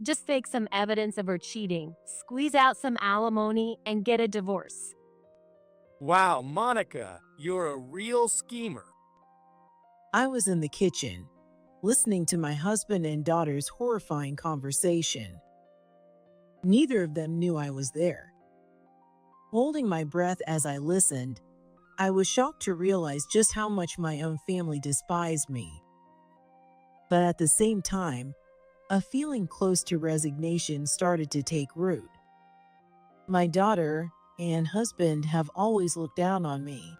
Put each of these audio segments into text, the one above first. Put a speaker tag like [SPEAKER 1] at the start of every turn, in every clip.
[SPEAKER 1] Just fake some evidence of her cheating, squeeze out some alimony, and get a divorce.
[SPEAKER 2] Wow, Monica, you're a real schemer.
[SPEAKER 3] I was in the kitchen, listening to my husband and daughter's horrifying conversation. Neither of them knew I was there. Holding my breath as I listened, I was shocked to realize just how much my own family despised me. But at the same time, a feeling close to resignation started to take root. My daughter and husband have always looked down on me.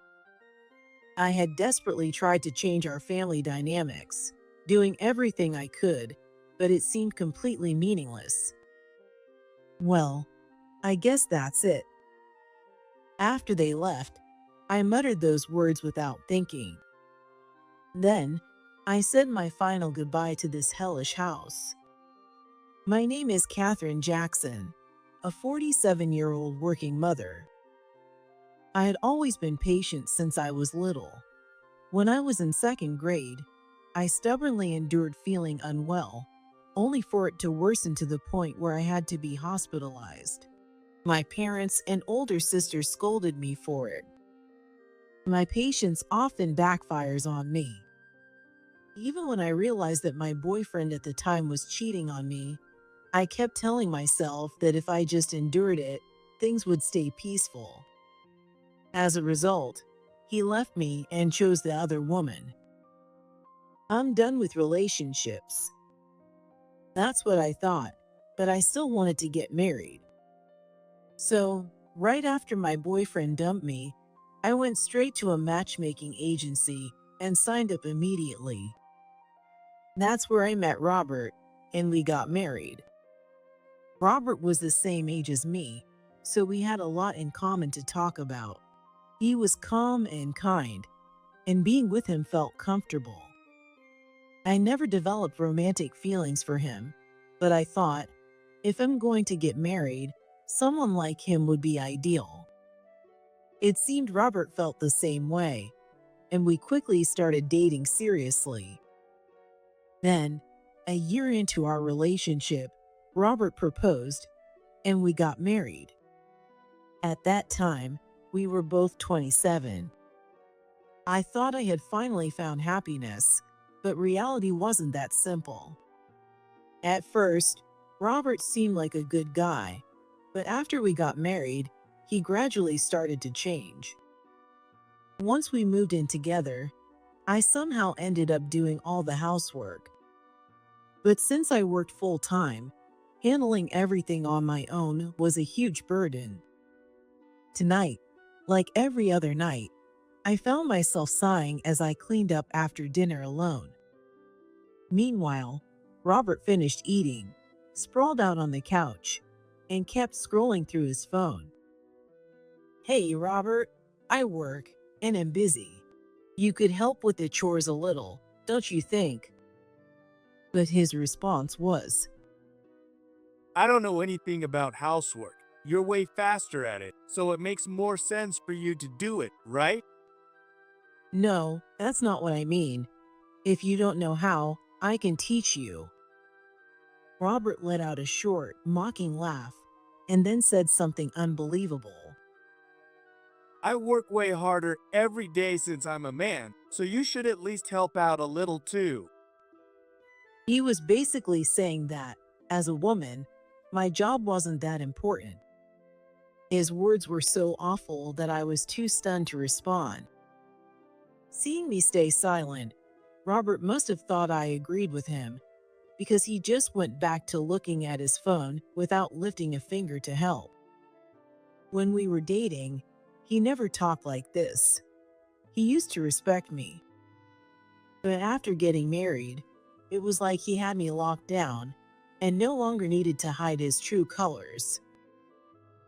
[SPEAKER 3] I had desperately tried to change our family dynamics, doing everything I could, but it seemed completely meaningless. Well, I guess that's it. After they left, I muttered those words without thinking. Then, I said my final goodbye to this hellish house. My name is Katherine Jackson, a 47-year-old working mother. I had always been patient since I was little. When I was in second grade, I stubbornly endured feeling unwell, only for it to worsen to the point where I had to be hospitalized. My parents and older sister scolded me for it. My patience often backfires on me. Even when I realized that my boyfriend at the time was cheating on me, I kept telling myself that if I just endured it, things would stay peaceful. As a result, he left me and chose the other woman. I'm done with relationships. That's what I thought, but I still wanted to get married. So, right after my boyfriend dumped me, I went straight to a matchmaking agency and signed up immediately. That's where I met Robert, and we got married. Robert was the same age as me, so we had a lot in common to talk about. He was calm and kind, and being with him felt comfortable. I never developed romantic feelings for him, but I thought, if I'm going to get married, someone like him would be ideal. It seemed Robert felt the same way, and we quickly started dating seriously. Then, a year into our relationship, Robert proposed, and we got married. At that time, we were both 27. I thought I had finally found happiness, but reality wasn't that simple. At first, Robert seemed like a good guy, but after we got married, he gradually started to change. Once we moved in together, I somehow ended up doing all the housework. But since I worked full-time, handling everything on my own was a huge burden. Tonight, like every other night, I found myself sighing as I cleaned up after dinner alone. Meanwhile, Robert finished eating, sprawled out on the couch, and kept scrolling through his phone. "Hey, Robert, I work and am busy. You could help with the chores a little, don't you think?" But his response was,
[SPEAKER 2] I don't know anything about housework. You're way faster at it, so it makes more sense for you to do it, right?
[SPEAKER 3] "No, that's not what I mean. If you don't know how, I can teach you." Robert let out a short, mocking laugh and then said something unbelievable.
[SPEAKER 2] I work way harder every day since I'm a man, so you should at least help out a little too.
[SPEAKER 3] He was basically saying that, as a woman, my job wasn't that important. His words were so awful that I was too stunned to respond. Seeing me stay silent, Robert must have thought I agreed with him, because he just went back to looking at his phone without lifting a finger to help. When we were dating, he never talked like this. He used to respect me. But after getting married, it was like he had me locked down and no longer needed to hide his true colors.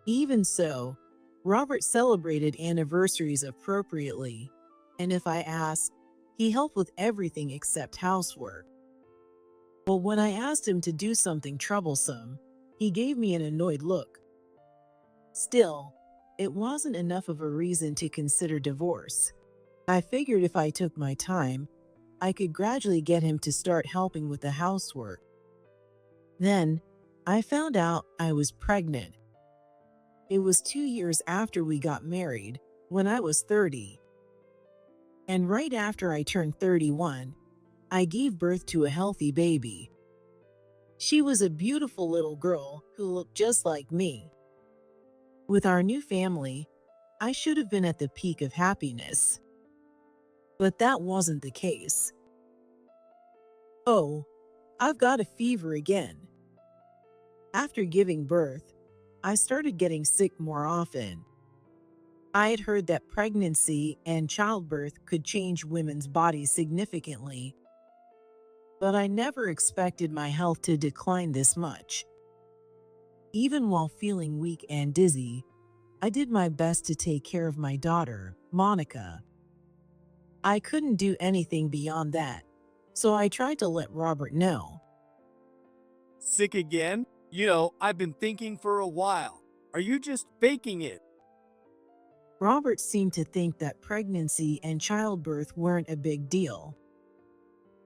[SPEAKER 3] Even so, Robert celebrated anniversaries appropriately, and if I asked, he helped with everything except housework. But when I asked him to do something troublesome, he gave me an annoyed look. Still, it wasn't enough of a reason to consider divorce. I figured if I took my time, I could gradually get him to start helping with the housework. Then, I found out I was pregnant. It was 2 years after we got married, when I was 30. And right after I turned 31, I gave birth to a healthy baby. She was a beautiful little girl who looked just like me. With our new family, I should have been at the peak of happiness. But that wasn't the case. Oh, I've got a fever again. After giving birth, I started getting sick more often. I had heard that pregnancy and childbirth could change women's bodies significantly, but I never expected my health to decline this much. Even while feeling weak and dizzy, I did my best to take care of my daughter, Monica. I couldn't do anything beyond that, so I tried to let Robert know.
[SPEAKER 2] Sick again? I've been thinking for a while. Are you just faking it?
[SPEAKER 3] Robert seemed to think that pregnancy and childbirth weren't a big deal.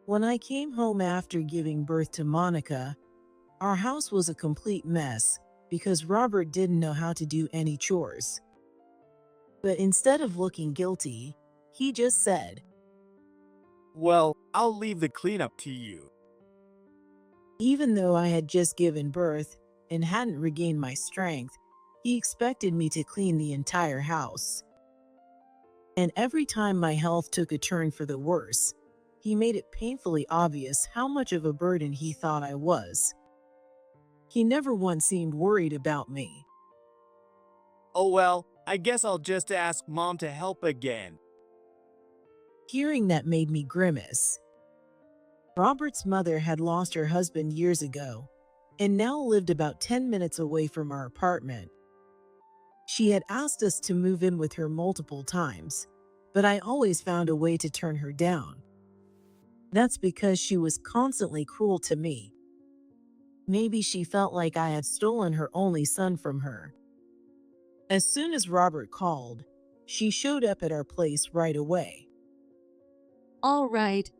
[SPEAKER 3] When I came home after giving birth to Monica, our house was a complete mess because Robert didn't know how to do any chores. But instead of looking guilty, he just said,
[SPEAKER 2] Well, I'll leave the cleanup to you.
[SPEAKER 3] even though I had just given birth and hadn't regained my strength, he expected me to clean the entire house. And every time my health took a turn for the worse, he made it painfully obvious how much of a burden he thought I was. He never once seemed worried about me.
[SPEAKER 2] Oh well, I guess I'll just ask Mom to help again.
[SPEAKER 3] Hearing that made me grimace. Robert's mother had lost her husband years ago and now lived about 10 minutes away from our apartment. She had asked us to move in with her multiple times, but I always found a way to turn her down. That's because she was constantly cruel to me. Maybe she felt like I had stolen her only son from her. As soon as Robert called, she showed up at our place right away.
[SPEAKER 4] All right,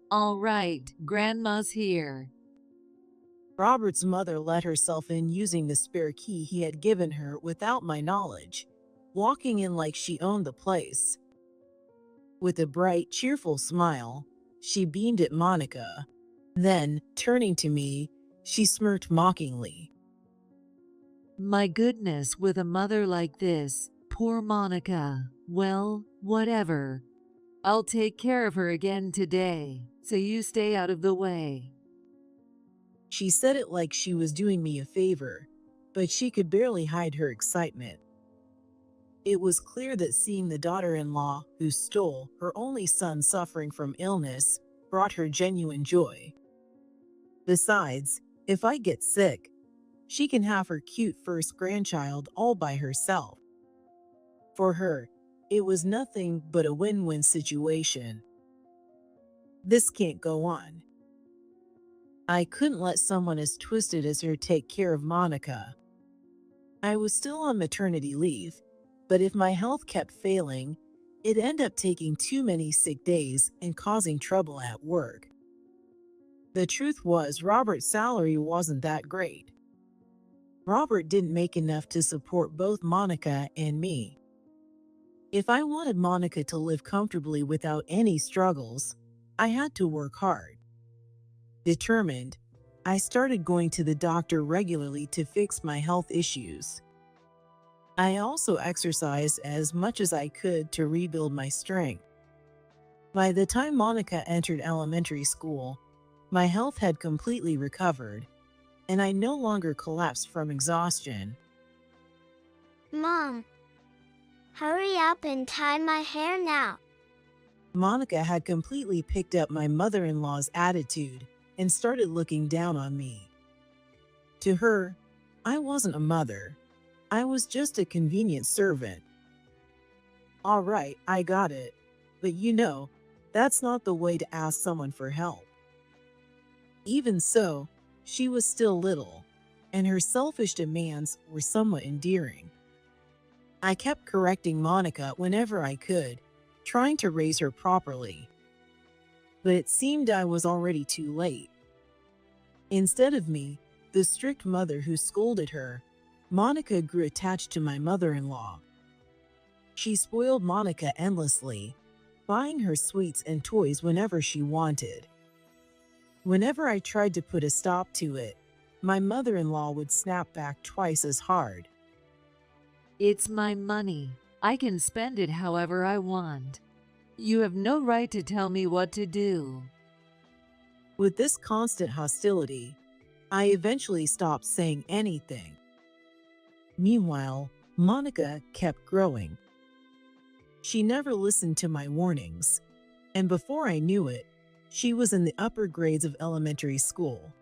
[SPEAKER 4] Grandma's here.
[SPEAKER 3] Robert's mother let herself in using the spare key he had given her without my knowledge, walking in like she owned the place. With a bright, cheerful smile, she beamed at Monica. Then, turning to me, she smirked mockingly.
[SPEAKER 4] My goodness, with a mother like this, poor Monica. Well, whatever. I'll take care of her again today, so you stay out of the way.
[SPEAKER 3] She said it like she was doing me a favor, but she could barely hide her excitement. It was clear that seeing the daughter-in-law who stole her only son suffering from illness brought her genuine joy. Besides, if I get sick, she can have her cute first grandchild all by herself. For her, it was nothing but a win-win situation. This can't go on. I couldn't let someone as twisted as her take care of Monica. I was still on maternity leave, but if my health kept failing, it'd end up taking too many sick days and causing trouble at work. The truth was, Robert's salary wasn't that great. Robert didn't make enough to support both Monica and me. If I wanted Monica to live comfortably without any struggles, I had to work hard. Determined, I started going to the doctor regularly to fix my health issues. I also exercised as much as I could to rebuild my strength. By the time Monica entered elementary school, my health had completely recovered, and I no longer collapsed from exhaustion.
[SPEAKER 5] Mom, hurry up and tie my hair now.
[SPEAKER 3] Monica had completely picked up my mother-in-law's attitude and started looking down on me. To her, I wasn't a mother. I was just a convenient servant. All right, I got it. But that's not the way to ask someone for help. Even so, she was still little, and her selfish demands were somewhat endearing. I kept correcting Monica whenever I could, trying to raise her properly. But it seemed I was already too late. Instead of me, the strict mother who scolded her, Monica grew attached to my mother-in-law. She spoiled Monica endlessly, buying her sweets and toys whenever she wanted. Whenever I tried to put a stop to it, my mother-in-law would snap back twice as hard.
[SPEAKER 4] It's my money. I can spend it however I want. You have no right to tell me what to do.
[SPEAKER 3] With this constant hostility, I eventually stopped saying anything. Meanwhile, Monica kept growing. She never listened to my warnings, and before I knew it, she was in the upper grades of elementary school.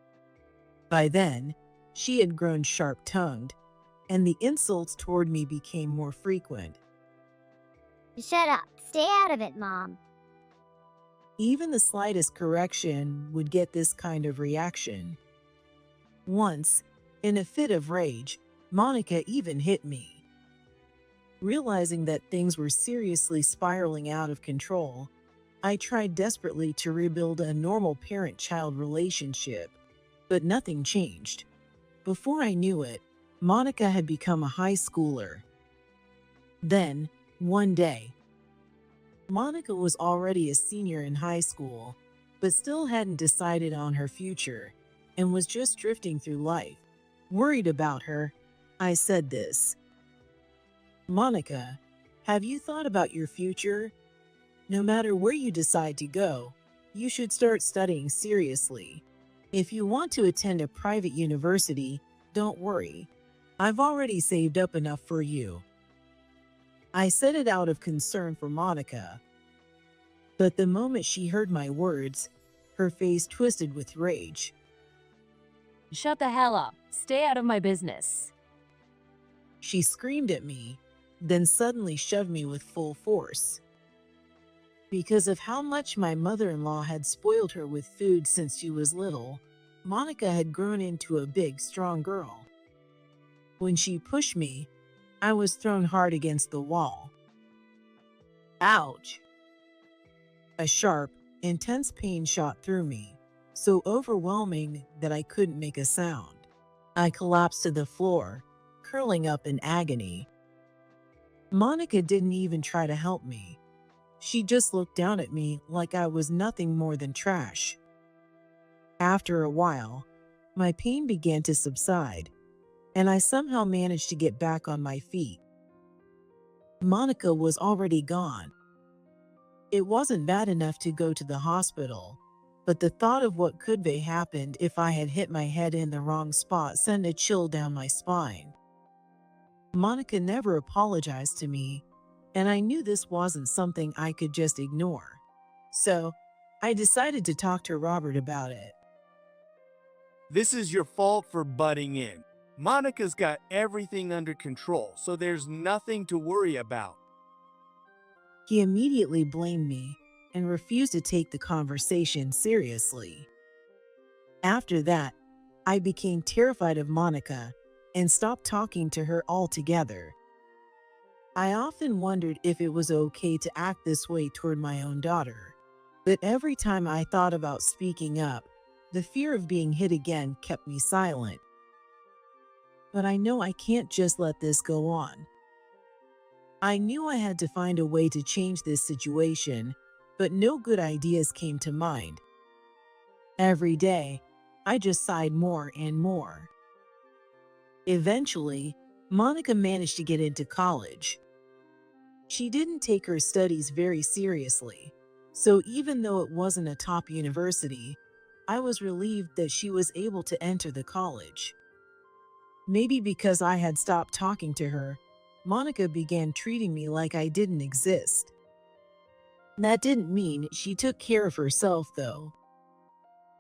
[SPEAKER 3] By then, she had grown sharp-tongued, and the insults toward me became more frequent.
[SPEAKER 5] Shut up. Stay out of it, Mom.
[SPEAKER 3] Even the slightest correction would get this kind of reaction. Once, in a fit of rage, Monica even hit me. Realizing that things were seriously spiraling out of control, I tried desperately to rebuild a normal parent-child relationship, but nothing changed. Before I knew it, Monica had become a high schooler. Then, one day, Monica was already a senior in high school, but still hadn't decided on her future and was just drifting through life. Worried about her, I said this. Monica, have you thought about your future? No matter where you decide to go, you should start studying seriously. If you want to attend a private university, don't worry. I've already saved up enough for you. I said it out of concern for Monica. But the moment she heard my words, her face twisted with rage.
[SPEAKER 1] Shut the hell up. Stay out of my business.
[SPEAKER 3] She screamed at me, then suddenly shoved me with full force. Because of how much my mother-in-law had spoiled her with food since she was little, Monica had grown into a big, strong girl. When she pushed me, I was thrown hard against the wall. Ouch! A sharp, intense pain shot through me, so overwhelming that I couldn't make a sound. I collapsed to the floor, curling up in agony. Monica didn't even try to help me. She just looked down at me like I was nothing more than trash. After a while, my pain began to subside, and I somehow managed to get back on my feet. Monica was already gone. It wasn't bad enough to go to the hospital, but the thought of what could have happened if I had hit my head in the wrong spot sent a chill down my spine. Monica never apologized to me, and I knew this wasn't something I could just ignore. So, I decided to talk to Robert about it.
[SPEAKER 2] This is your fault for butting in. Monica's got everything under control, so there's nothing to worry about.
[SPEAKER 3] He immediately blamed me and refused to take the conversation seriously. After that, I became terrified of Monica and stopped talking to her altogether. I often wondered if it was okay to act this way toward my own daughter, but every time I thought about speaking up, the fear of being hit again kept me silent. But I know I can't just let this go on. I knew I had to find a way to change this situation, but no good ideas came to mind. Every day, I just sighed more and more. Eventually, Monica managed to get into college. She didn't take her studies very seriously, so even though it wasn't a top university, I was relieved that she was able to enter the college. Maybe because I had stopped talking to her, Monica began treating me like I didn't exist. That didn't mean she took care of herself, though.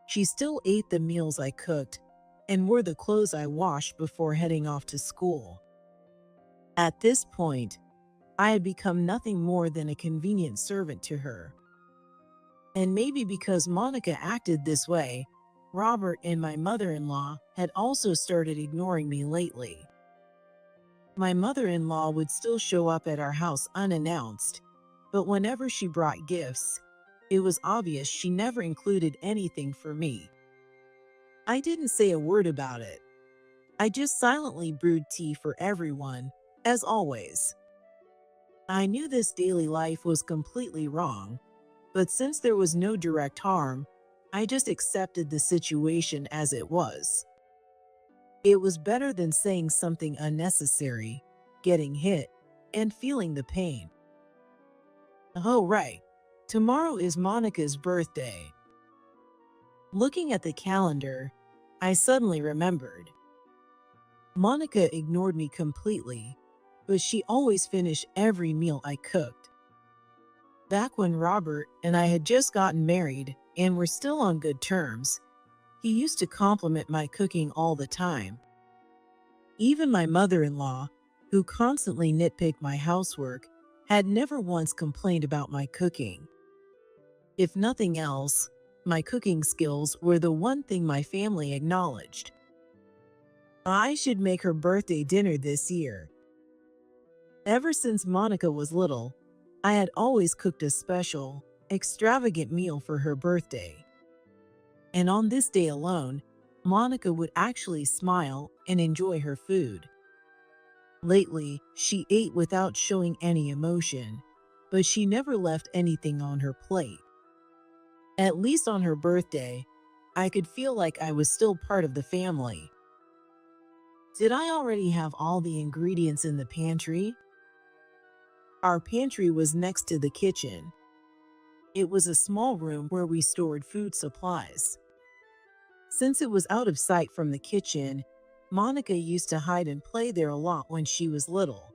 [SPEAKER 3] She still ate the meals I cooked and wore the clothes I washed before heading off to school. At this point, I had become nothing more than a convenient servant to her. And maybe because Monica acted this way, Robert and my mother-in-law had also started ignoring me lately. My mother-in-law would still show up at our house unannounced, but whenever she brought gifts, it was obvious she never included anything for me. I didn't say a word about it. I just silently brewed tea for everyone, as always. I knew this daily life was completely wrong, but since there was no direct harm, I just accepted the situation as it was. It was better than saying something unnecessary, getting hit, and feeling the pain. Oh, right. Tomorrow is Monica's birthday. Looking at the calendar, I suddenly remembered. Monica ignored me completely, but she always finished every meal I cooked. Back when Robert and I had just gotten married and were still on good terms, he used to compliment my cooking all the time. Even my mother-in-law, who constantly nitpicked my housework, had never once complained about my cooking. If nothing else, my cooking skills were the one thing my family acknowledged. I should make her birthday dinner this year. Ever since Monica was little, I had always cooked a special, extravagant meal for her birthday. And on this day alone, Monica would actually smile and enjoy her food. Lately, she ate without showing any emotion, but she never left anything on her plate. At least on her birthday, I could feel like I was still part of the family. Did I already have all the ingredients in the pantry? Our pantry was next to the kitchen. It was a small room where we stored food supplies. Since it was out of sight from the kitchen, Monica used to hide and play there a lot when she was little.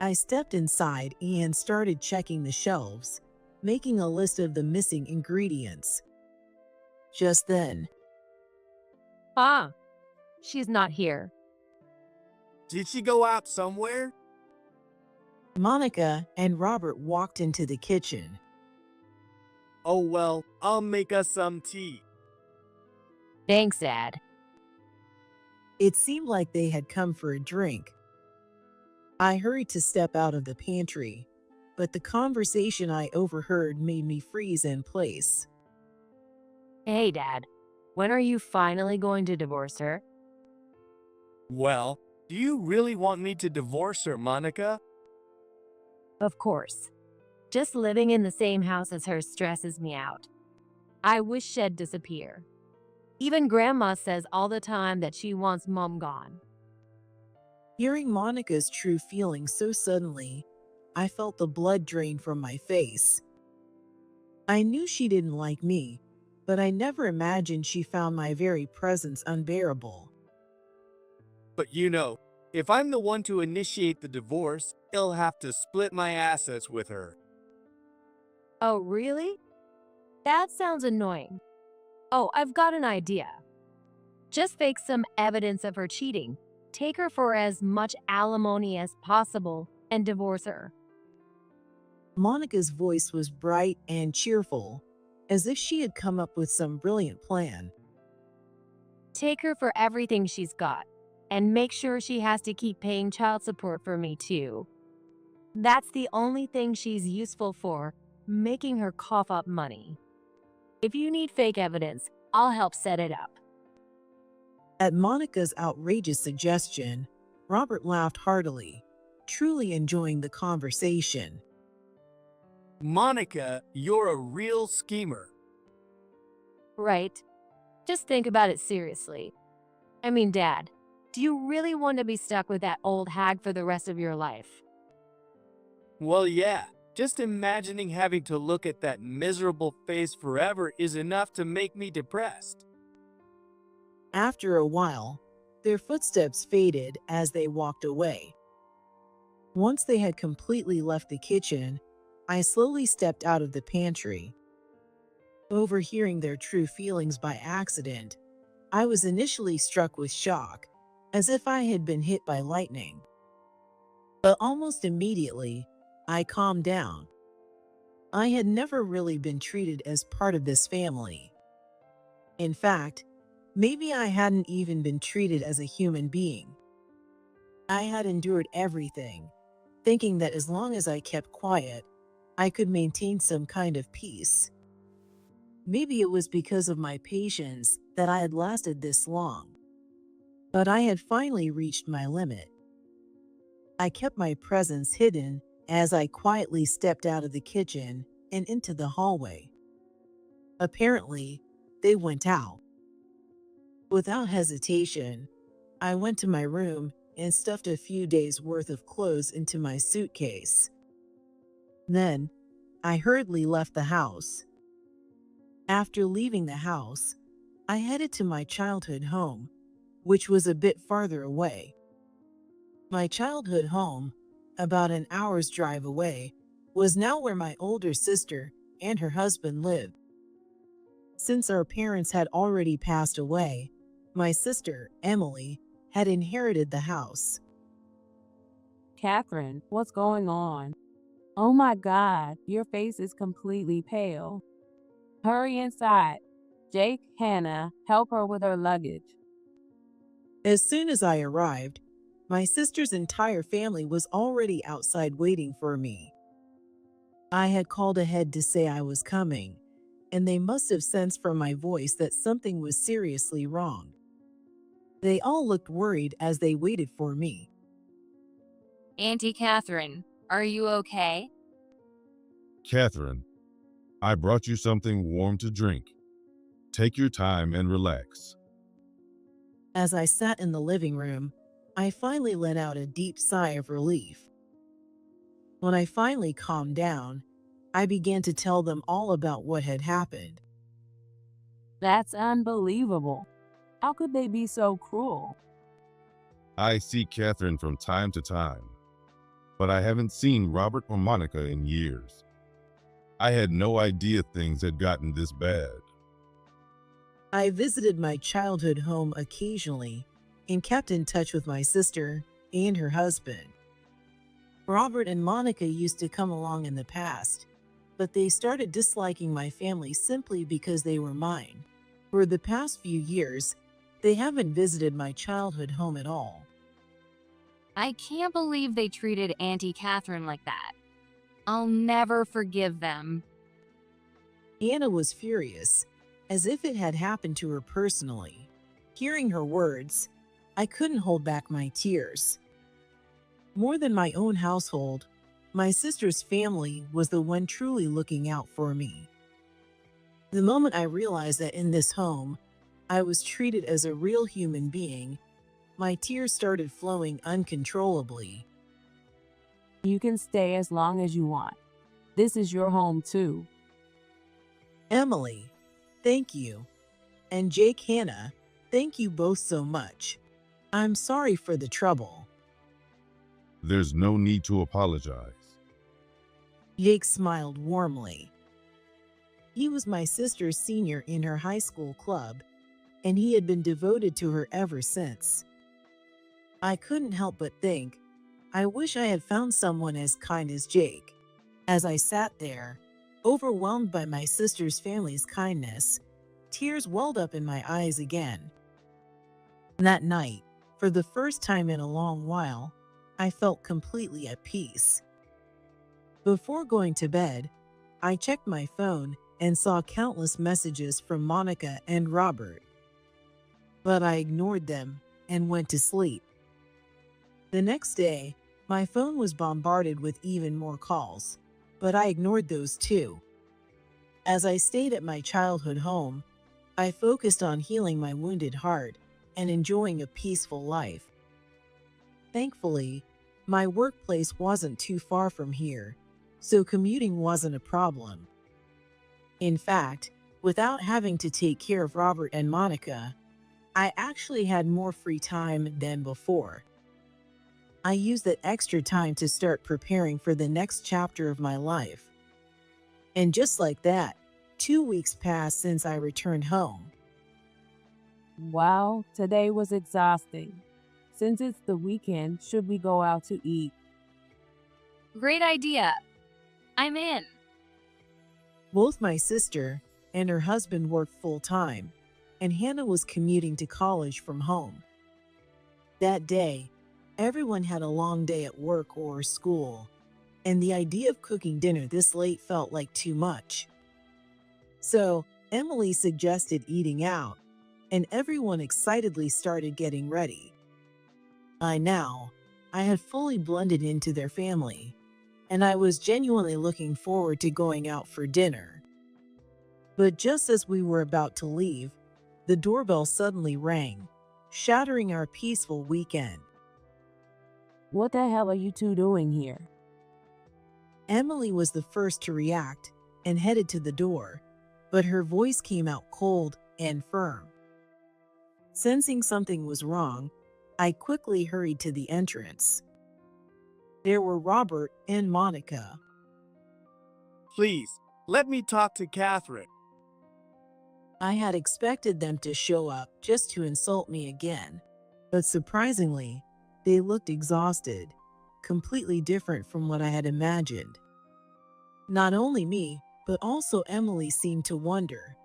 [SPEAKER 3] I stepped inside and started checking the shelves, making a list of the missing ingredients. Just then,
[SPEAKER 1] Ah, she's not here.
[SPEAKER 2] Did she go out somewhere?
[SPEAKER 3] Monica and Robert walked into the kitchen.
[SPEAKER 2] Oh well, I'll make us some tea.
[SPEAKER 1] Thanks, Dad.
[SPEAKER 3] It seemed like they had come for a drink. I hurried to step out of the pantry, but the conversation I overheard made me freeze in place.
[SPEAKER 1] Hey, Dad. When are you finally going to divorce her?
[SPEAKER 2] Well, do you really want me to divorce her, Monica?
[SPEAKER 1] Of course. Just living in the same house as her stresses me out. I wish she'd disappear. Even Grandma says all the time that she wants Mom gone.
[SPEAKER 3] Hearing Monica's true feelings so suddenly, I felt the blood drain from my face. I knew she didn't like me, but I never imagined she found my very presence unbearable.
[SPEAKER 2] But you know, if I'm the one to initiate the divorce, he'll have to split my assets with her.
[SPEAKER 1] Oh, really? That sounds annoying. Oh, I've got an idea. Just fake some evidence of her cheating. Take her for as much alimony as possible and divorce her.
[SPEAKER 3] Monica's voice was bright and cheerful, as if she had come up with some brilliant plan.
[SPEAKER 1] Take her for everything she's got, and make sure she has to keep paying child support for me too. That's the only thing she's useful for, making her cough up money. If you need fake evidence, I'll help set it up.
[SPEAKER 3] At Monica's outrageous suggestion, Robert laughed heartily, truly enjoying the conversation.
[SPEAKER 2] Monica, you're a real schemer.
[SPEAKER 1] Right? Just think about it seriously. I mean, Dad, do you really want to be stuck with that old hag for the rest of your life?
[SPEAKER 2] Well, yeah, just imagining having to look at that miserable face forever is enough to make me depressed.
[SPEAKER 3] After a while, their footsteps faded as they walked away. Once they had completely left the kitchen, I slowly stepped out of the pantry. Overhearing their true feelings by accident, I was initially struck with shock, as if I had been hit by lightning. But almost immediately, I calmed down. I had never really been treated as part of this family. In fact, maybe I hadn't even been treated as a human being. I had endured everything, thinking that as long as I kept quiet, I could maintain some kind of peace. Maybe it was because of my patience that I had lasted this long. But I had finally reached my limit. I kept my presence hidden as I quietly stepped out of the kitchen and into the hallway. Apparently, they went out. Without hesitation, I went to my room and stuffed a few days' worth of clothes into my suitcase. Then, I hurriedly left the house. After leaving the house, I headed to my childhood home, which was a bit farther away. My childhood home, about an hour's drive away, was now where my older sister and her husband lived. Since our parents had already passed away, my sister, Emily, had inherited the house.
[SPEAKER 6] Catherine, what's going on? Oh my God, your face is completely pale. Hurry inside. Jake, Hannah, help her with her luggage.
[SPEAKER 3] As soon as I arrived, my sister's entire family was already outside waiting for me. I had called ahead to say I was coming, and they must have sensed from my voice that something was seriously wrong. They all looked worried as they waited for me.
[SPEAKER 1] Auntie Catherine, are you okay?
[SPEAKER 7] Catherine, I brought you something warm to drink. Take your time and relax.
[SPEAKER 3] As I sat in the living room, I finally let out a deep sigh of relief. When I finally calmed down, I began to tell them all about what had happened.
[SPEAKER 6] That's unbelievable. How could they be so cruel?
[SPEAKER 7] I see Catherine from time to time, but I haven't seen Robert or Monica in years. I had no idea things had gotten this bad.
[SPEAKER 3] I visited my childhood home occasionally and kept in touch with my sister and her husband. Robert and Monica used to come along in the past, but they started disliking my family simply because they were mine. For the past few years, they haven't visited my childhood home at all.
[SPEAKER 1] I can't believe they treated Auntie Catherine like that. I'll never forgive them.
[SPEAKER 3] Anna was furious, as if it had happened to her personally. Hearing her words, I couldn't hold back my tears. More than my own household, my sister's family was the one truly looking out for me. The moment I realized that in this home, I was treated as a real human being, my tears started flowing uncontrollably.
[SPEAKER 6] You can stay as long as you want. This is your home too.
[SPEAKER 3] Emily, thank you. And Jake, Hannah, thank you both so much. I'm sorry for the trouble.
[SPEAKER 7] There's no need to apologize.
[SPEAKER 3] Jake smiled warmly. He was my sister's senior in her high school club, and he had been devoted to her ever since. I couldn't help but think, I wish I had found someone as kind as Jake. As I sat there, overwhelmed by my sister's family's kindness, tears welled up in my eyes again. That night, for the first time in a long while, I felt completely at peace. Before going to bed, I checked my phone and saw countless messages from Monica and Robert. But I ignored them and went to sleep. The next day, my phone was bombarded with even more calls, but I ignored those too. As I stayed at my childhood home, I focused on healing my wounded heart and enjoying a peaceful life. Thankfully, my workplace wasn't too far from here, so commuting wasn't a problem. In fact, without having to take care of Robert and Monica, I actually had more free time than before. I used that extra time to start preparing for the next chapter of my life. And just like that, 2 weeks passed since I returned home.
[SPEAKER 6] Wow, today was exhausting. Since it's the weekend, should we go out to eat?
[SPEAKER 1] Great idea. I'm in.
[SPEAKER 3] Both my sister and her husband worked full-time, and Hannah was commuting to college from home. That day, everyone had a long day at work or school, and the idea of cooking dinner this late felt like too much. So, Emily suggested eating out, and everyone excitedly started getting ready. I had fully blended into their family, and I was genuinely looking forward to going out for dinner. But just as we were about to leave, the doorbell suddenly rang, shattering our peaceful weekend.
[SPEAKER 6] What the hell are you two doing here?
[SPEAKER 3] Emily was the first to react and headed to the door, but her voice came out cold and firm. Sensing something was wrong, I quickly hurried to the entrance. There were Robert and Monica.
[SPEAKER 2] Please, let me talk to Catherine.
[SPEAKER 3] I had expected them to show up just to insult me again, but surprisingly, they looked exhausted, completely different from what I had imagined. Not only me, but also Emily seemed to wonder,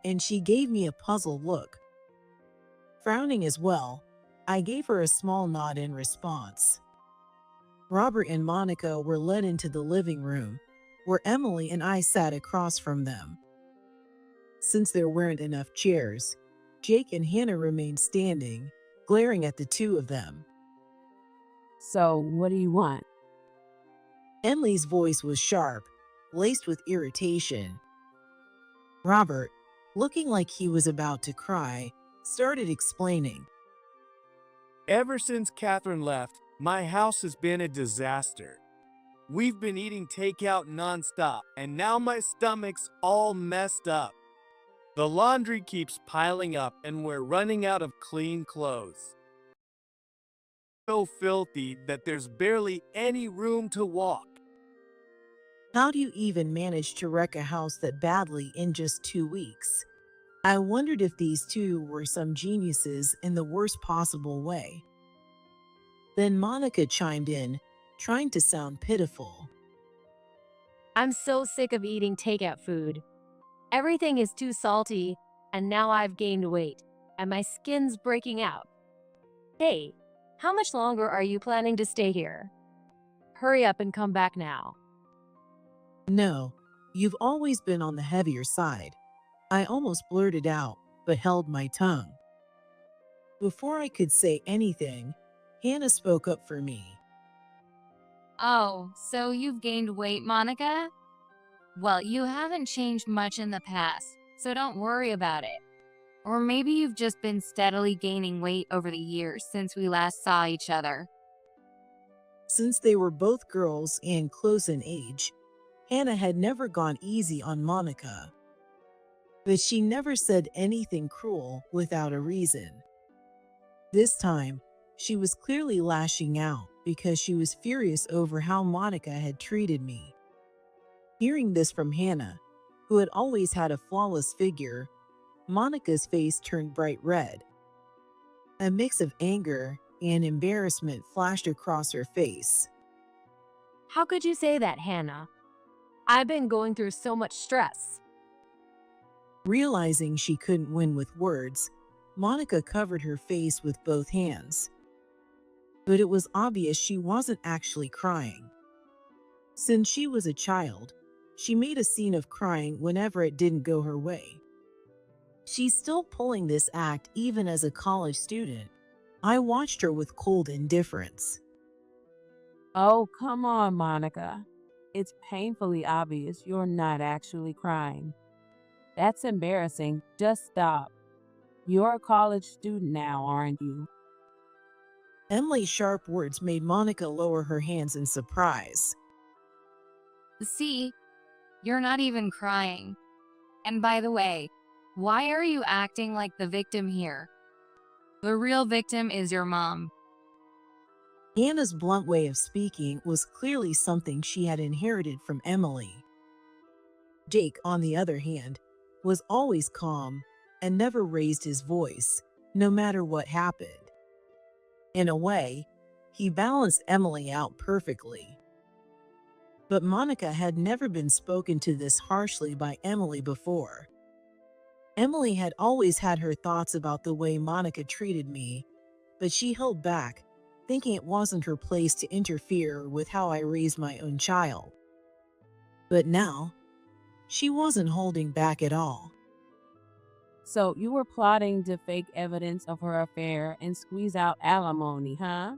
[SPEAKER 3] and she gave me a puzzled look. Frowning as well, I gave her a small nod in response. Robert and Monica were led into the living room, where Emily and I sat across from them. Since there weren't enough chairs, Jake and Hannah remained standing, glaring at the two of them.
[SPEAKER 6] So, what do you want?
[SPEAKER 3] Emily's voice was sharp, laced with irritation. Robert, looking like he was about to cry, started explaining.
[SPEAKER 2] Ever since Catherine left, my house has been a disaster. We've been eating takeout nonstop, and now my stomach's all messed up. The laundry keeps piling up, and we're running out of clean clothes. So filthy that there's barely any room to walk.
[SPEAKER 3] How do you even manage to wreck a house that badly in just 2 weeks? I wondered if these two were some geniuses in the worst possible way. Then Monica chimed in, trying to sound pitiful.
[SPEAKER 1] I'm so sick of eating takeout food. Everything is too salty, and now I've gained weight, and my skin's breaking out. Hey, how much longer are you planning to stay here? Hurry up and come back now.
[SPEAKER 3] No, you've always been on the heavier side. I almost blurted out, but held my tongue. Before I could say anything, Hannah spoke up for me.
[SPEAKER 8] Oh, so you've gained weight, Monica? Well, you haven't changed much in the past, so don't worry about it. Or maybe you've just been steadily gaining weight over the years since we last saw each other.
[SPEAKER 3] Since they were both girls and close in age, Hannah had never gone easy on Monica. But she never said anything cruel without a reason. This time, she was clearly lashing out because she was furious over how Monica had treated me. Hearing this from Hannah, who had always had a flawless figure, Monica's face turned bright red. A mix of anger and embarrassment flashed across her face.
[SPEAKER 1] How could you say that, Hannah? I've been going through so much stress.
[SPEAKER 3] Realizing she couldn't win with words, Monica covered her face with both hands. But it was obvious she wasn't actually crying. Since she was a child, she made a scene of crying whenever it didn't go her way. She's still pulling this act even as a college student. I watched her with cold indifference.
[SPEAKER 6] Oh, come on, Monica. It's painfully obvious you're not actually crying. That's embarrassing. Just stop. You're a college student now, aren't you?
[SPEAKER 3] Emily's sharp words made Monica lower her hands in surprise.
[SPEAKER 8] See, you're not even crying. And by the way, why are you acting like the victim here? The real victim is your mom.
[SPEAKER 3] Hannah's blunt way of speaking was clearly something she had inherited from Emily. Jake, on the other hand, was always calm and never raised his voice, no matter what happened. In a way, he balanced Emily out perfectly. But Monica had never been spoken to this harshly by Emily before. Emily had always had her thoughts about the way Monica treated me, but she held back, thinking it wasn't her place to interfere with how I raised my own child. But now, she wasn't holding back at all.
[SPEAKER 6] So you were plotting to fake evidence of her affair and squeeze out alimony, huh?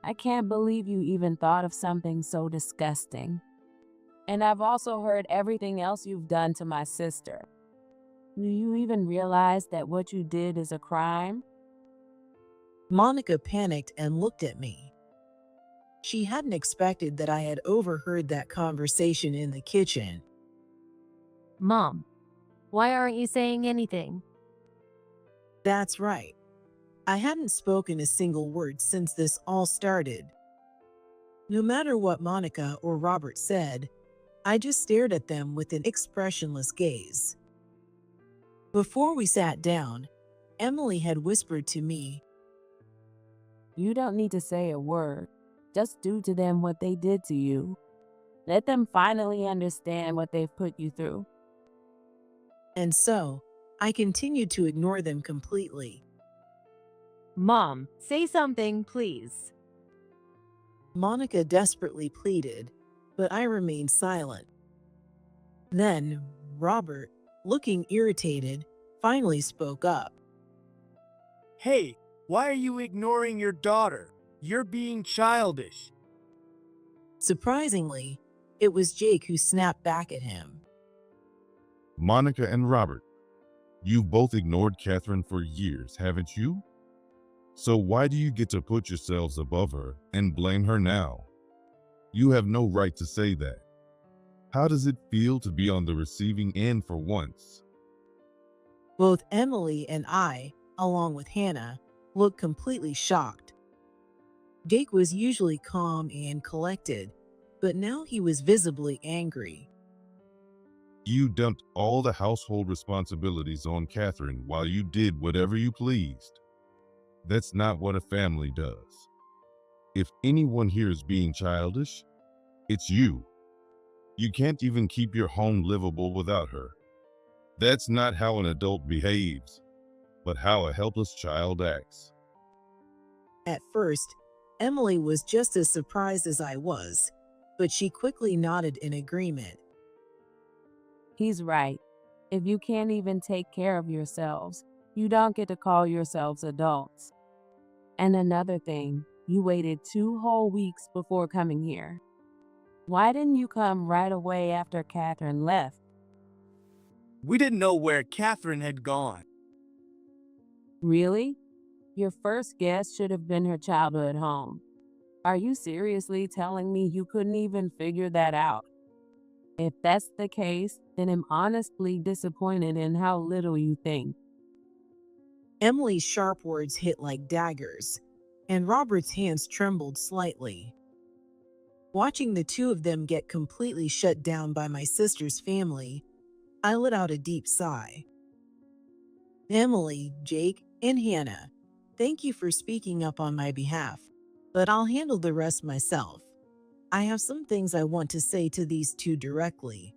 [SPEAKER 6] I can't believe you even thought of something so disgusting. And I've also heard everything else you've done to my sister. Do you even realize that what you did is a crime?
[SPEAKER 3] Monica panicked and looked at me. She hadn't expected that I had overheard that conversation in the kitchen.
[SPEAKER 1] Mom, why aren't you saying anything?
[SPEAKER 3] That's right. I hadn't spoken a single word since this all started. No matter what Monica or Robert said, I just stared at them with an expressionless gaze. Before we sat down, Emily had whispered to me,
[SPEAKER 6] You don't need to say a word. Just do to them what they did to you. Let them finally understand what they've put you through.
[SPEAKER 3] and so I continued to ignore them completely.
[SPEAKER 1] Mom, say something, please.
[SPEAKER 3] Monica desperately pleaded, but I remained silent. Then Robert, looking irritated, finally spoke up.
[SPEAKER 2] Hey, why are you ignoring your daughter? You're being childish.
[SPEAKER 3] Surprisingly, it was Jake who snapped back at him.
[SPEAKER 7] Monica and Robert, you've both ignored Catherine for years, haven't you? So why do you get to put yourselves above her and blame her now? You have no right to say that. How does it feel to be on the receiving end for once?
[SPEAKER 3] Both Emily and I, along with Hannah, looked completely shocked. Jake was usually calm and collected, but now he was visibly angry.
[SPEAKER 7] You dumped all the household responsibilities on Catherine while you did whatever you pleased. That's not what a family does. If anyone here is being childish, it's you. You can't even keep your home livable without her. That's not how an adult behaves, but how a helpless child acts.
[SPEAKER 3] At first, Emily was just as surprised as I was, but she quickly nodded in agreement.
[SPEAKER 6] He's right. If you can't even take care of yourselves, you don't get to call yourselves adults. And another thing, you waited 2 whole weeks before coming here. Why didn't you come right away after Catherine left?
[SPEAKER 2] We didn't know where Catherine had gone.
[SPEAKER 6] Really? Your first guess should have been her childhood home. Are you seriously telling me you couldn't even figure that out? If that's the case, then I'm honestly disappointed in how little you think.
[SPEAKER 3] Emily's sharp words hit like daggers, and Robert's hands trembled slightly. Watching the two of them get completely shut down by my sister's family, I let out a deep sigh. Emily, Jake, and Hannah, thank you for speaking up on my behalf, but I'll handle the rest myself. I have some things I want to say to these two directly.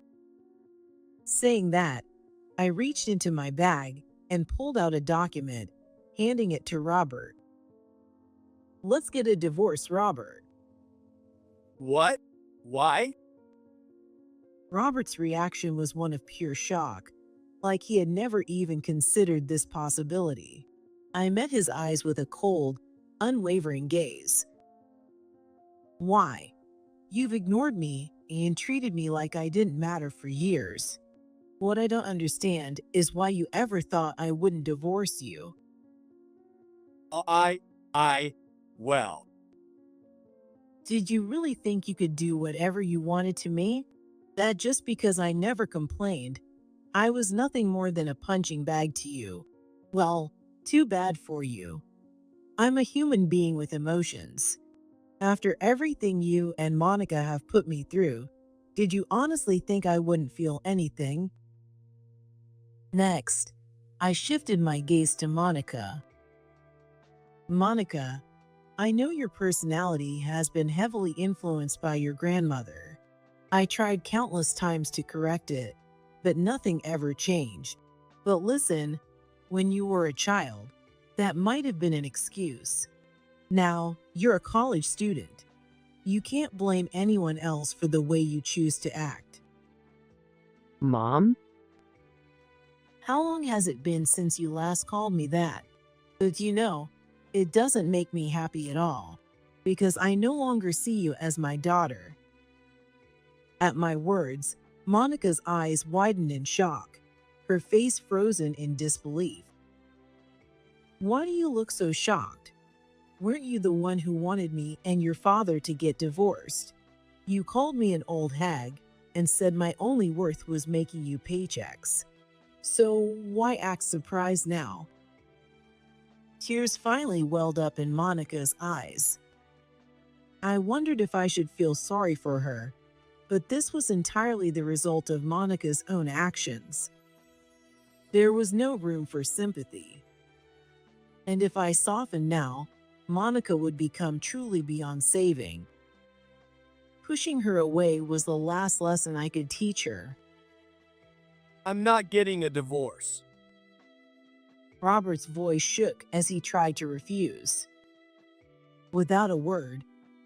[SPEAKER 3] Saying that, I reached into my bag and pulled out a document, handing it to Robert. Let's get a divorce, Robert.
[SPEAKER 2] What? Why?
[SPEAKER 3] Robert's reaction was one of pure shock, like he had never even considered this possibility. I met his eyes with a cold, unwavering gaze. Why? You've ignored me and treated me like I didn't matter for years. What I don't understand is why you ever thought I wouldn't divorce you.
[SPEAKER 2] Well,
[SPEAKER 3] Did you really think you could do whatever you wanted to me? That just because I never complained, I was nothing more than a punching bag to you. Well, too bad for you. I'm a human being with emotions. After everything you and Monica have put me through, did you honestly think I wouldn't feel anything? Next, I shifted my gaze to Monica. Monica, I know your personality has been heavily influenced by your grandmother. I tried countless times to correct it, but nothing ever changed. But listen, when you were a child, that might have been an excuse. Now, you're a college student. You can't blame anyone else for the way you choose to act.
[SPEAKER 1] Mom?
[SPEAKER 3] How long has it been since you last called me that? But it doesn't make me happy at all, because I no longer see you as my daughter." At my words, Monica's eyes widened in shock, her face frozen in disbelief. "Why do you look so shocked? Weren't you the one who wanted me and your father to get divorced? You called me an old hag and said my only worth was making you paychecks. So why act surprised now?" Tears finally welled up in Monica's eyes. I wondered if I should feel sorry for her, but this was entirely the result of Monica's own actions. There was no room for sympathy. And if I softened now, Monica would become truly beyond saving. Pushing her away was the last lesson I could teach her.
[SPEAKER 2] I'm not getting a divorce.
[SPEAKER 3] Robert's voice shook as he tried to refuse. Without a word,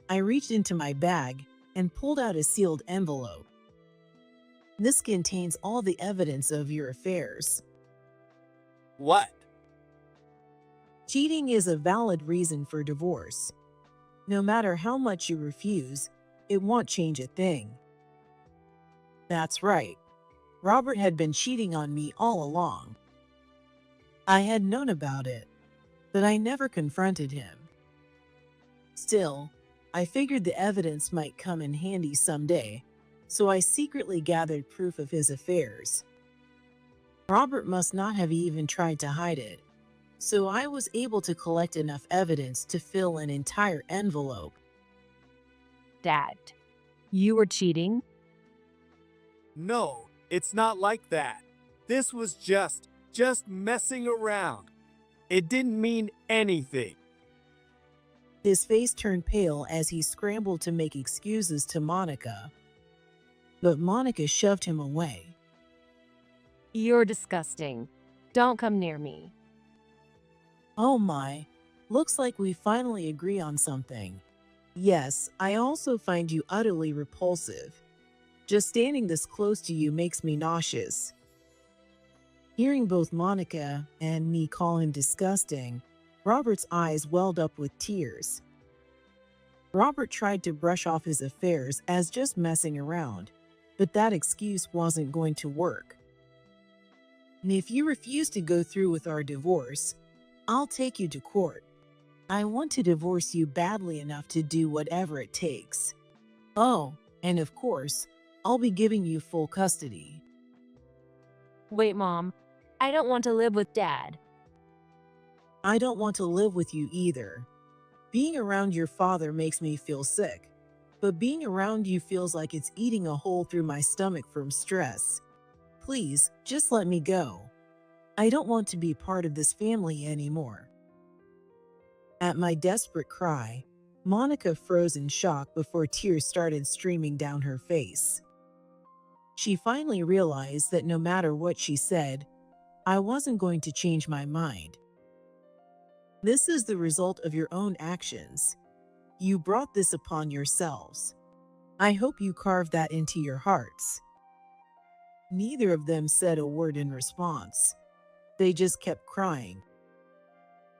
[SPEAKER 3] I reached into my bag and pulled out a sealed envelope. "This contains all the evidence of your affairs."
[SPEAKER 2] What?
[SPEAKER 3] Cheating is a valid reason for divorce. No matter how much you refuse, it won't change a thing. That's right. Robert had been cheating on me all along. I had known about it, but I never confronted him. Still, I figured the evidence might come in handy someday, so I secretly gathered proof of his affairs. Robert must not have even tried to hide it, so I was able to collect enough evidence to fill an entire envelope.
[SPEAKER 1] Dad, you were cheating?
[SPEAKER 2] No, it's not like that. This was just messing around. It didn't mean anything.
[SPEAKER 3] His face turned pale as he scrambled to make excuses to Monica. But Monica shoved him away.
[SPEAKER 1] You're disgusting. Don't come near me.
[SPEAKER 3] Oh my, looks like we finally agree on something. Yes, I also find you utterly repulsive. Just standing this close to you makes me nauseous. Hearing both Monica and me call him disgusting, Robert's eyes welled up with tears. Robert tried to brush off his affairs as just messing around, but that excuse wasn't going to work. "And if you refuse to go through with our divorce, I'll take you to court. I want to divorce you badly enough to do whatever it takes. Oh, and of course, I'll be giving you full custody."
[SPEAKER 1] Wait, Mom. I don't want to live with Dad.
[SPEAKER 3] "I don't want to live with you either. Being around your father makes me feel sick, but being around you feels like it's eating a hole through my stomach from stress. Please, just let me go. I don't want to be part of this family anymore." At my desperate cry, Monica froze in shock before tears started streaming down her face. She finally realized that no matter what she said, I wasn't going to change my mind. "This is the result of your own actions. You brought this upon yourselves. I hope you carved that into your hearts." Neither of them said a word in response. They just kept crying.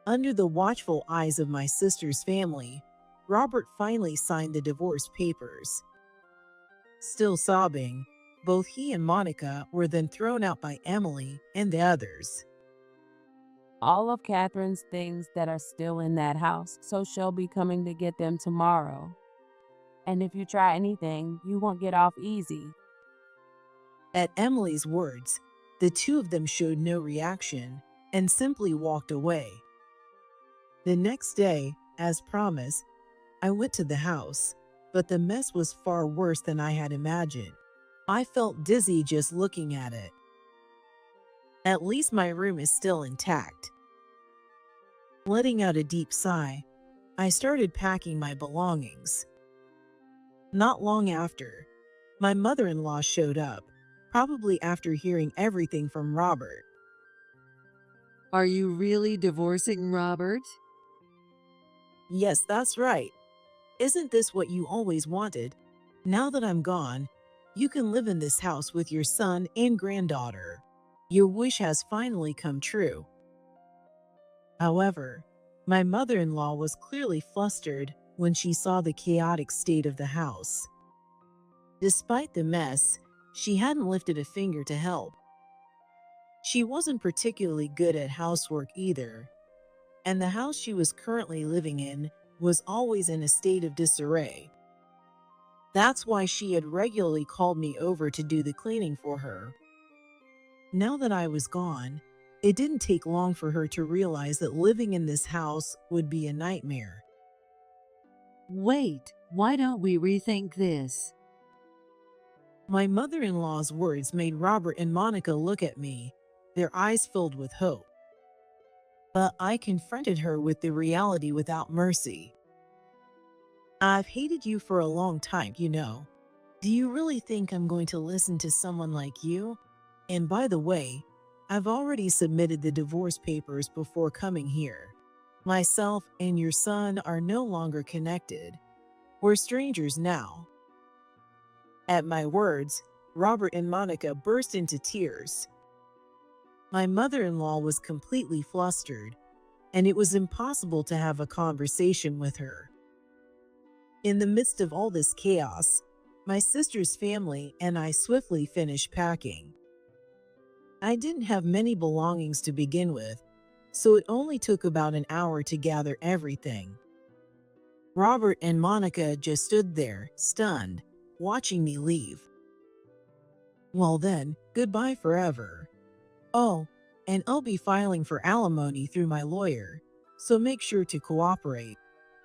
[SPEAKER 3] Under the watchful eyes of my sister's family, Robert finally signed the divorce papers. Still sobbing, both he and Monica were then thrown out by Emily and the others.
[SPEAKER 6] All of Catherine's things that are still in that house, so she'll be coming to get them tomorrow. And if you try anything, you won't get off easy.
[SPEAKER 3] At Emily's words, the two of them showed no reaction and simply walked away. The next day, as promised, I went to the house, but the mess was far worse than I had imagined. I felt dizzy just looking at it. At least my room is still intact. Letting out a deep sigh, I started packing my belongings. Not long after, my mother-in-law showed up, probably after hearing everything from Robert.
[SPEAKER 4] Are you really divorcing Robert?
[SPEAKER 3] "Yes, that's right. Isn't this what you always wanted? Now that I'm gone, you can live in this house with your son and granddaughter." Your wish has finally come true. However, my mother-in-law was clearly flustered when she saw the chaotic state of the house. Despite the mess, she hadn't lifted a finger to help. She wasn't particularly good at housework either, and the house she was currently living in was always in a state of disarray. That's why she had regularly called me over to do the cleaning for her. Now that I was gone, it didn't take long for her to realize that living in this house would be a nightmare.
[SPEAKER 4] Wait, why don't we rethink this?
[SPEAKER 3] My mother-in-law's words made Robert and Monica look at me, their eyes filled with hope. But I confronted her with the reality without mercy. I've hated you for a long time, you know. Do you really think I'm going to listen to someone like you? And by the way, I've already submitted the divorce papers before coming here. Myself and your son are no longer connected. We're strangers now. At my words, Robert and Monica burst into tears. My mother-in-law was completely flustered, and it was impossible to have a conversation with her. In the midst of all this chaos, my sister's family and I swiftly finished packing. I didn't have many belongings to begin with, so it only took about an hour to gather everything. Robert and Monica just stood there, stunned, watching me leave. Well then, goodbye forever. Oh, and I'll be filing for alimony through my lawyer, so make sure to cooperate,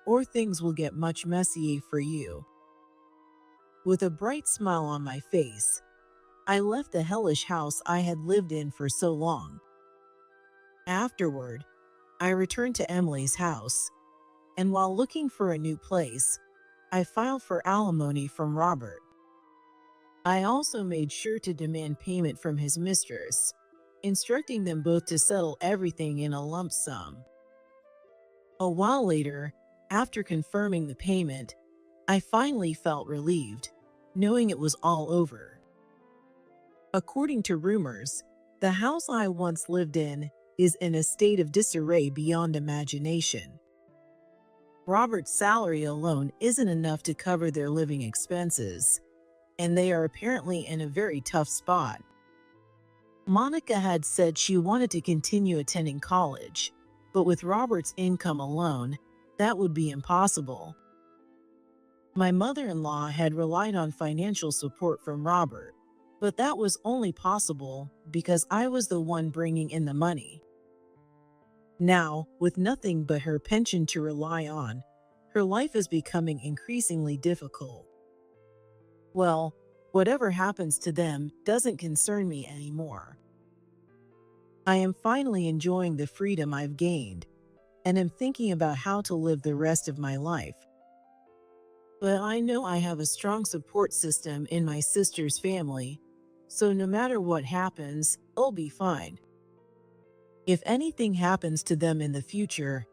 [SPEAKER 3] or things will get much messier for you. With a bright smile on my face, I left the hellish house I had lived in for so long. Afterward, I returned to Emily's house, and while looking for a new place, I filed for alimony from Robert. I also made sure to demand payment from his mistress, instructing them both to settle everything in a lump sum. A while later, after confirming the payment, I finally felt relieved, knowing it was all over. According to rumors, the house I once lived in is in a state of disarray beyond imagination. Robert's salary alone isn't enough to cover their living expenses, and they are apparently in a very tough spot. Monica had said she wanted to continue attending college, but with Robert's income alone, that would be impossible. My mother-in-law had relied on financial support from Robert, but that was only possible because I was the one bringing in the money. Now, with nothing but her pension to rely on, her life is becoming increasingly difficult. Well, whatever happens to them doesn't concern me anymore. I am finally enjoying the freedom I've gained, and am thinking about how to live the rest of my life. But I know I have a strong support system in my sister's family, so no matter what happens, I'll be fine. If anything happens to them in the future,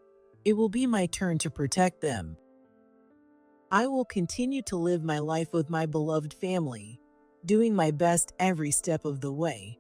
[SPEAKER 3] it will be my turn to protect them. I will continue to live my life with my beloved family, doing my best every step of the way.